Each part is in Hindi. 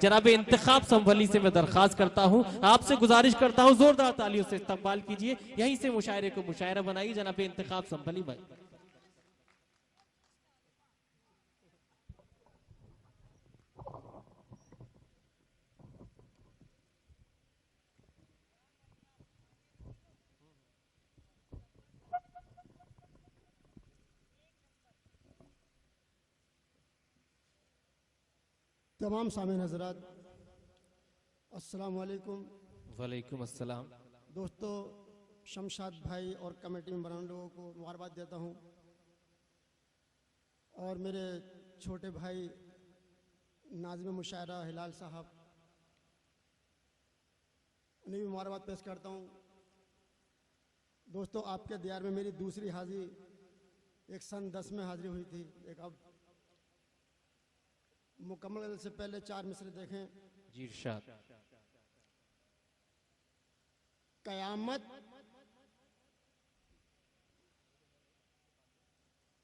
जनाब इंतखाब संभली से मैं दरखास्त करता हूँ, आपसे गुजारिश करता हूँ जोरदार तालियों से इस्तकबाल कीजिए। यहीं से मुशायरे को मुशायरा बनाइए जनाब इंतखाब संभली भाई। तमाम सामीन हजरात अस्सलाम वालेकुम। वालेकुम अस्सलाम। दोस्तों, शमशाद भाई और कमेटी में बनाने लोगों को मुबारकबाद देता हूँ और मेरे छोटे भाई नाज़िम मुशायरा हिलाल साहब उन्हें भी मुबारकबाद पेश करता हूँ। दोस्तों, आपके दियार में मेरी दूसरी हाजिरी एक सन 10 में हाजिरी हुई थी। एक अब मुकम्मल से पहले 4 मिसरे देखें जी इरशाद। कयामत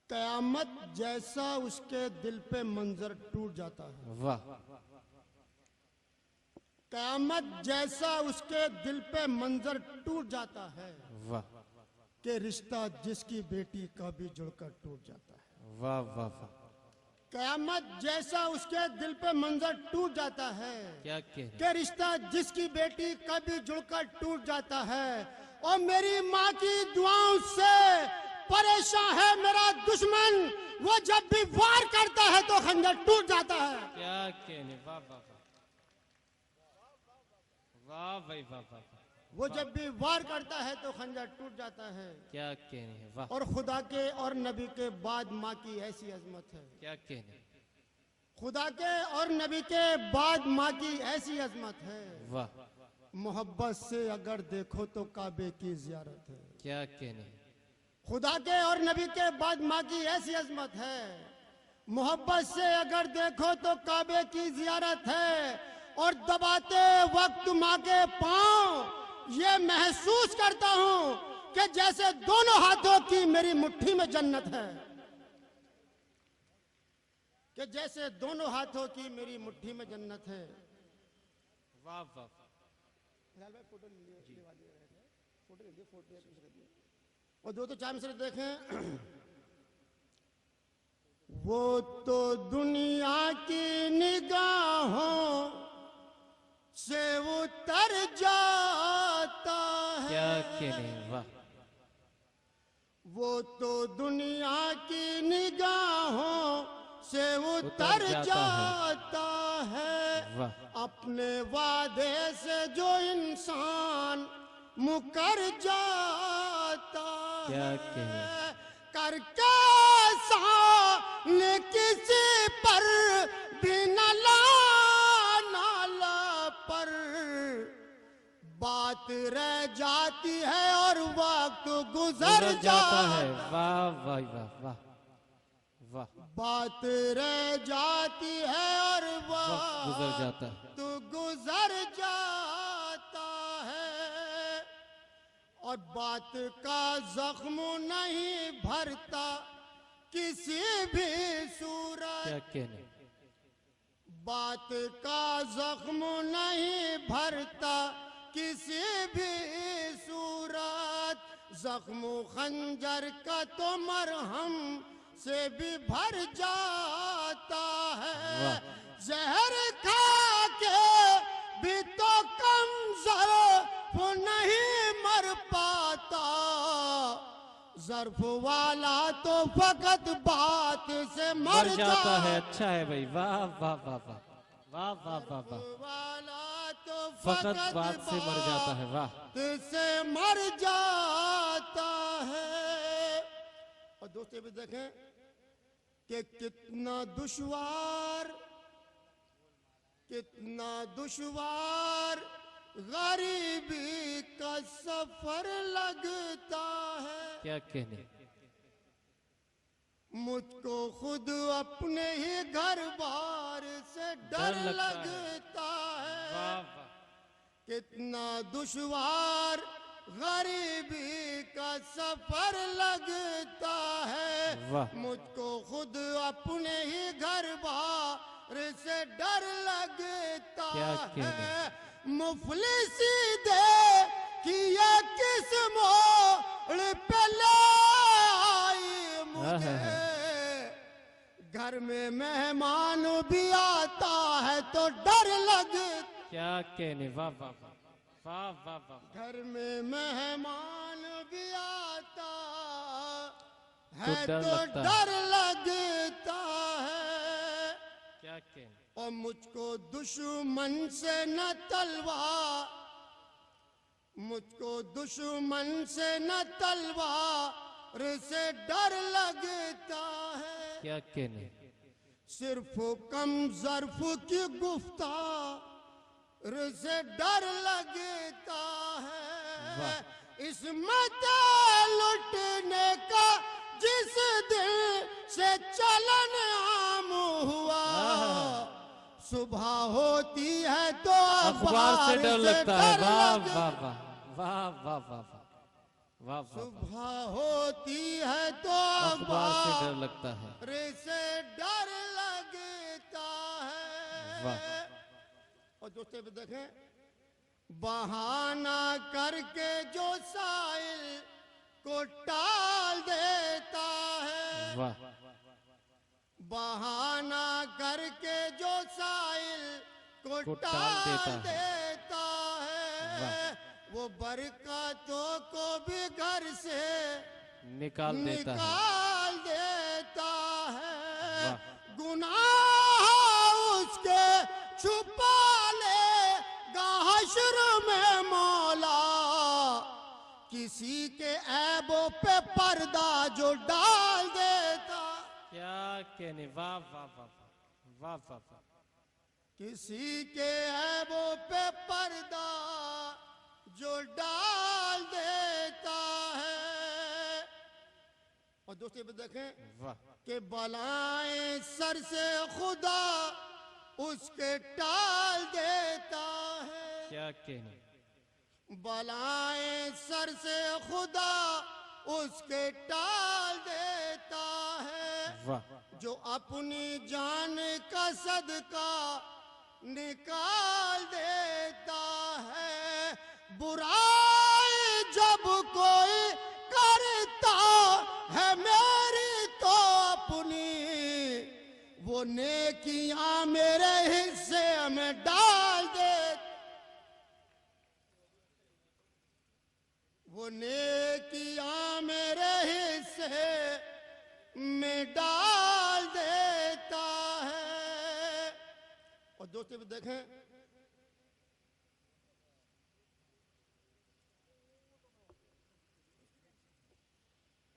कयामत जैसा उसके दिल पे मंजर टूट जाता है। वाह। कयामत जैसा उसके दिल पे मंजर टूट जाता है वाह कि रिश्ता जिसकी बेटी का भी जुड़कर टूट जाता है। वाह वाह वाह। कयामत जैसा उसके दिल पे मंजर टूट जाता है क्या कि रिश्ता जिसकी बेटी का भी जुड़कर टूट जाता है। और मेरी माँ की दुआओं से परेशान है मेरा दुश्मन, वो जब भी वार करता है तो खंजर टूट जाता है। क्या कहने। वाह वाह वाह भाई वाह वाह। वो जब भी वार करता है तो खंजर टूट जाता है। क्या कहने है। वाह। और खुदा के और नबी के बाद माँ की ऐसी अजमत है। क्या कहने। खुदा के और नबी के बाद माँ की ऐसी अजमत है। वाह। मोहब्बत से अगर देखो तो काबे की जियारत है। क्या कहने। खुदा के और नबी के बाद माँ की ऐसी अजमत है। मोहब्बत से अगर देखो तो काबे की जियारत है। और दबाते वक्त माँ के पांव ये महसूस करता हूँ कि जैसे दोनों हाथों की मेरी मुट्ठी में जन्नत है। कि जैसे दोनों हाथों की मेरी मुट्ठी में जन्नत है। वाह वाह। और दो तो 4 मिसरे देखें। वो तो दुनिया की निगाहों से उतर जाता है। क्या कहने। वाह। वो तो दुनिया की निगाहों से उतर जाता है। वाह। अपने वादे से जो इंसान मुकर जाता है। करके सामने किसी पर भी नाला पर बात रह जाती है और वक्त गुजर जाता है। वाह वाह वाह वाह वाह। बात रह जाती है और वक्त गुजर जाता है। तो गुजर जाता है। और बात का जख्म नहीं भरता किसी भी सूरत। क्या कहने। बात का जख्म नहीं भरता किसी भी सूरत। जख्म खंजर का तो मरहम से भी भर जाता है। जहर खा के भी तो कमजोर वो नहीं मर पाता। ज़र्फ वाला तो फकत बात से मर जाता है। अच्छा है भाई। वाह वाह वाह वाह वाह वाह वाह वाह। वाला तो फकत बात से मर जाता है। वाह। से मर जाता है। और दोस्तों भी देखें कि कितना दुश्वार गरीबी का सफर लगता है। क्या कहने। मुझको खुद अपने ही घर बार से डर लगता है। कितना दुश्वार गरीबी का सफर लगता है। मुझको खुद अपने ही घर बार से डर लगता क्या कहने। है। मुफलिसी दे कि ये किस मोड़ पे लाई मुझे। घर में मेहमान भी आता है तो डर लगता। क्या कहने, वाह वाह वाह वाह वाह वाह। घर में मेहमान भी आता है तो तो डर लगता है। क्या कहने। और मुझको दुश्मन से न तलवार, मुझको दुश्मन से न तलवार से डर लगता है। क्या कहने। सिर्फ कम ज़र्फ की गुफ्तार से डर लगता है। इसमत लुटने का जिस दिल से चलन आम हुआ, सुबह होती है तो अखबार से डर लगता है। वाह वाह वाह वाह वाह वाह वाह। सुबह होती है तो अखबार से डर लगता है। से डर लगता है। वाह। और दोस्तों भी देखें, बहाना करके जो साइल को टाल देता है। वाह। बहाना करके जो साइल को टाल देता है। वो बरकतों को भी घर से निकाल देता है। गुनाह उसके छुपा लेगा हश्र में मौला। किसी के ऐबों पे पर्दा जो डाल देता। क्या कहने, वाह वाह वाह वाह वाह वाह। किसी के ऐबों पे पर्दा जो डाल देता है। और दोस्तों ये देखें वाह। कि बलाएं सर से खुदा उसके टाल देता है। क्या कहने। बलाएं सर से खुदा उसके टाल देता है। वाह। जो अपनी जान का सदका निकाल देता है। बुराई जब कोई करता है मेरी तो अपनी, वो नेकियां मेरे हिस्से में डाल दे। वो नेकियां मेरे हिस्से में डाल देता है। और दोस्तों भी देखें,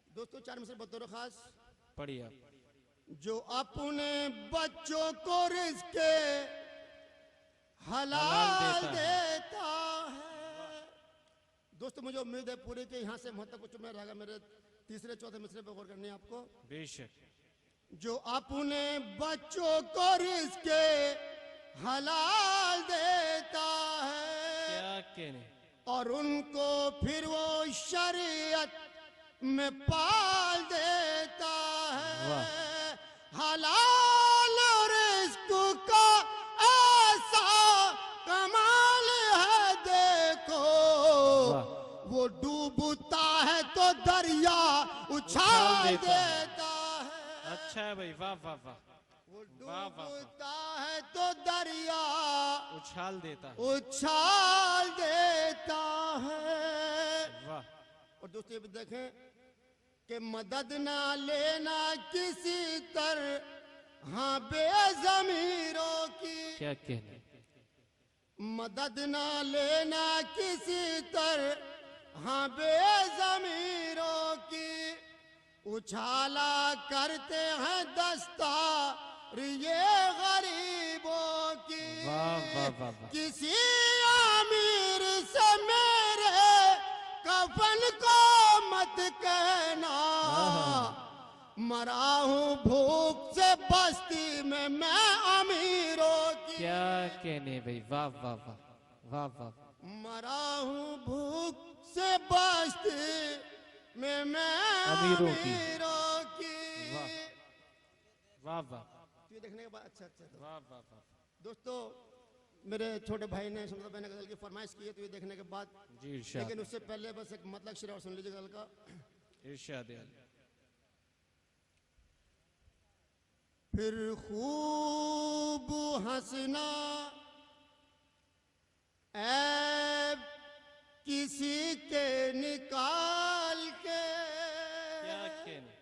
दोस्तों चार मिसर बतौर खास पढ़िए। जो अपने बच्चों को रिज़्क़ हलाल देता है। दोस्तों मुझे उम्मीद है पूरे के यहाँ से महत्व कुछ में रहेगा। मेरे तीसरे चौथे मिसरे पे गौर करनी है आपको। बेशक। जो अपने बच्चों को रिज़्क़ हलाल देता है। क्या कहने। और उनको फिर वो शरीयत में पाल देता है। हलाल रिज़्क़ का ऐसा कमाल है देखो। वो डूबता है तो दरिया उछाल देता है। अच्छा है भाई, वाह वाह वाह। वो डूबता है तो दरिया उछाल देता है। उछाल देता है। वाह। और दोस्तों ये भी देखें कि मदद ना लेना किसी तरह हाँ बेज़मीरों की। क्या कहने। मदद ना लेना किसी तरह हाँ बेज़मीरों की। उछाला करते हैं दस्तार ये गरीबों की। वाह वाह वाह वाह। किसी अमीर से मेरे कफन को मत कहना। मरा हूँ भूख से बस्ती में मैं अमीरों की। क्या कहने भाई, वाह वाह वाह वाह वाह। मरा हूँ भूख से बस्ती में मैं अमीरों की। वाह वाह। ये देखने के बाद अच्छा अच्छा था। वाह वाह वाह। दोस्तों मेरे छोटे भाई ने शमशद भाई ने गजल की फरमाइश की है, तो ये देखने के बाद, जी इरशाद लेकिन उससे पहले बस एक मतलब शेर और सुन लीजिए गजल का। इरशाद फिर खूब हंसना ऐब किसी के निकाल के, क्या कहने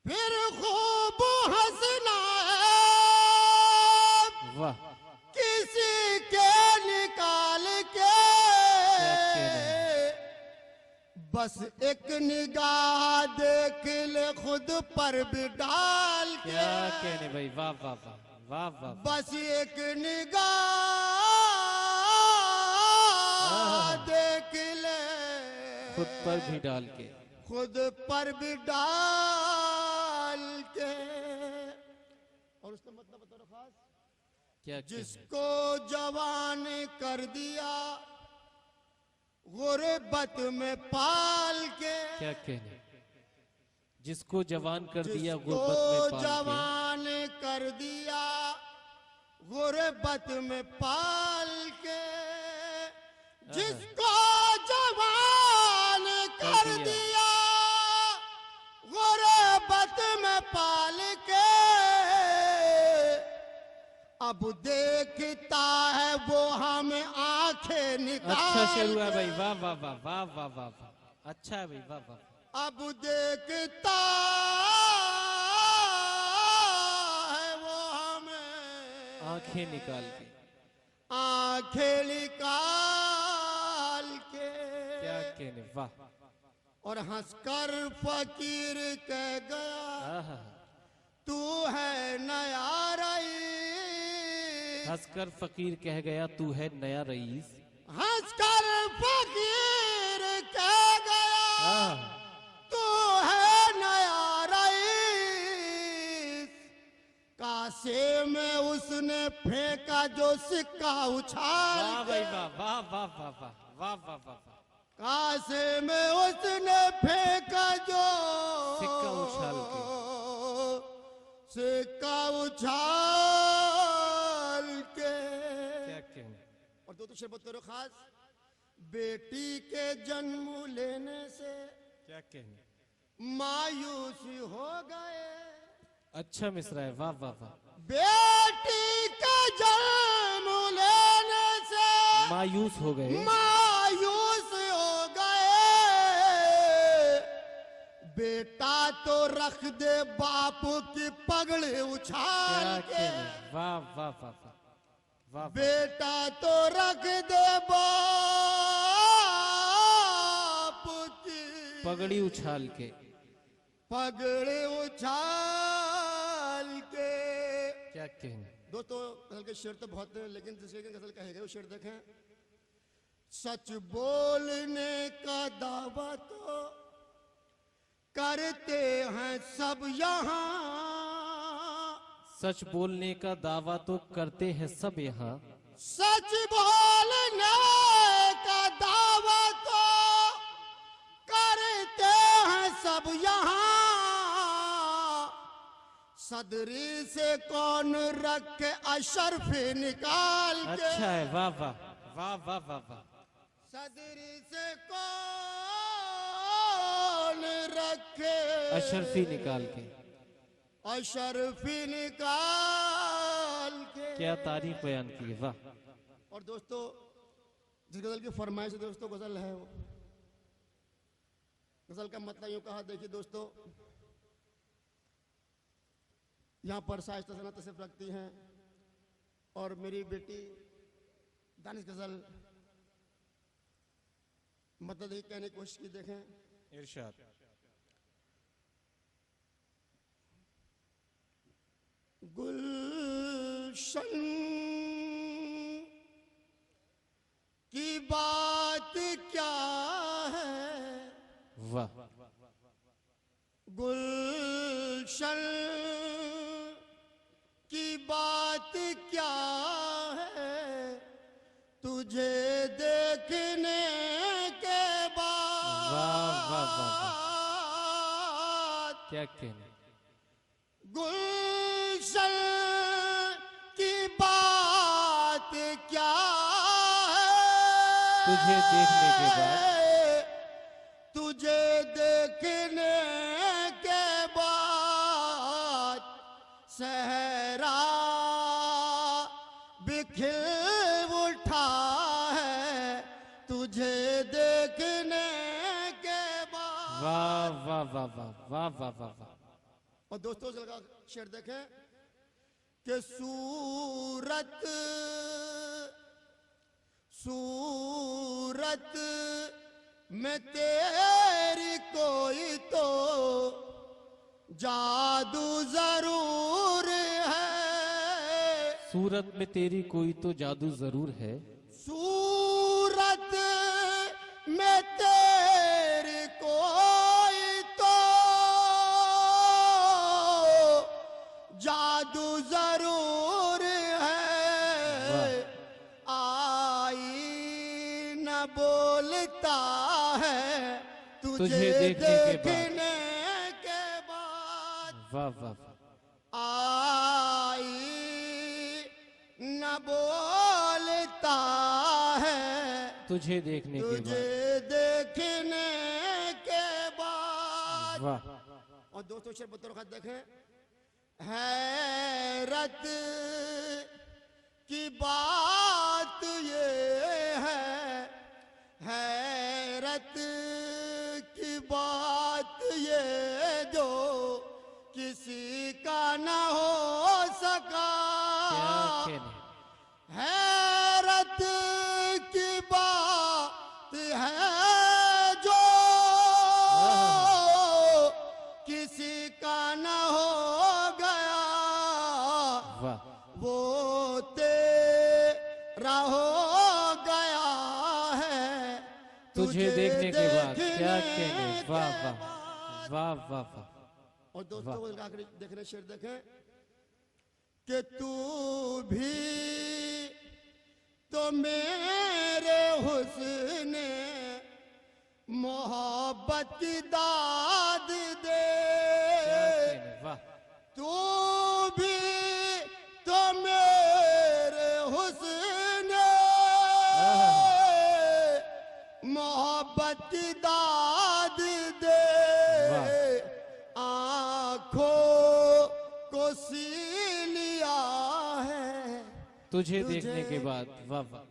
फिर खूब हंसना वाह किसी के निकाल के, क्या कहने बस एक निगाह देख ले खुद पर भी डाल के, क्या कहने भाई वाह वाह वाह वाह वाह बस एक निगाह देख ले खुद पर भी डाल के खुद पर भी डाल के। और उसका मतलब बताओ खास, क्या कहने जिसको जवान कर दिया गुर्बत में पाल के, क्या कहने जिसको जवान कर दिया जिसको गुर्बत में पाल जवान कर दिया गुर्बत में पाल के, जिसको जवान कर दिया गुर्बत में पाल के, अब देखता है वो हमें आंखें के निकाल अच्छा शेर हुआ के। भाई वाह वाह वाह वाह वाह वाह वाह अच्छा है भाई वाह वाह अब देखता है वो हमें आंखें निकाल के आंखें निकाल के, क्या कहने वाह और हंसकर फकीर कह गया आहा तू है नया रईस, हंसकर फकीर कह गया तू है नया रईस हंसकर फकीर कह गया आहा तू है नया रईस, कासे में उसने फेंका जो सिक्का उछाल वाह के, भाई वाह वाह वाह वाह वाह वाह वाह वाह वाह कासे में उसने फेंका जो सिक्का उछाल के सिक्का उछाल के। क्या कहने और दो शेर बतौर खास, बेटी के जन्म लेने से क्या कहने मायूसी हो गए, अच्छा मिसरा है वाह वाह वाह बेटी के जन्म लेने से मायूस हो गए मायूस हो गए, बेटा तो रख दे बाप की पगड़ी क्या उछाल के, कहने वाह वाह वाह वाह वाह वाह बेटा तो रख दे बाप की पगड़ी उछाल के पगड़ी उछाल के। क्या कहने दोस्तों गजल के शेर तो बहुत हैं, लेकिन जिसके गजल कहेगा वो शेर देखें। सच बोलने का दावा तो करते हैं सब यहाँ, सच बोलने का दावा तो करते हैं सब यहाँ सच बोलने का दावा तो करते हैं सब यहाँ, सदरी से कौन रखे अशरफी निकाल के, अच्छा है वाह वाह वाह वाह वाह वाह सदरी से कौन रखे अशरफी निकाल के अशरफी निकाल के। क्या तारीफ बयान की है वाह और दोस्तों जिस गजल की फरमाइश है दोस्तों गजल है वो, गजल का मतलब यूं कहा, देखिए दोस्तों यहाँ पर शाइस्ता सना तशरीफ रखती हैं और मेरी बेटी दानिश गजल मतलब यही कहने की कोशिश की। देखें इरशाद गुलशन की बात क्या है, वाह गुलशन की बात क्या है, तुझे देखने के वाह वाह वाह बाद क्या कहने गुलशन की बात तुझे देखने के बाद, तुझे देखने के बाद सहरा बिखर उठा है, तुझे देखने के बाद। वाह वाह वाह वाह वाह वाह वाह वाह। और दोस्तों से लगा शेर देखें कि सूरत सूरत में तेरी कोई तो जादू जरूर है। सूरत में तेरी कोई तो जादू जरूर है। सूरत में तेरी कोई तो जादू जरूर है। आई न बोलता है तुझे देखने के बाद। वाह वाह वाह। आई न बोलता है तुझे देखने के तुझे बाद। देखने के बाद। वाह। और दोस्तों शेर बतौर खास देखें, हैरत की बात ये है, हैरत की बात ये जो किसी का न हो सका। क्या कहने। हैरत की बात है जो किसी का न हो गया, वाह। वो तेरा हो गया है तुझे देखने के बाद। क्या कहने। वाह वाह वाह वाह वाह। और दोस्तों आखिरी देखने शेर देखें कि तू भी तो मेरे हुस्न मोहब्बत की दाद दे। वाह। तू भी तो मेरे हुस्न मोहब्बत की दाद दे। आंखों को सी लिया है तुझे देखने के बाद। वाह वाह।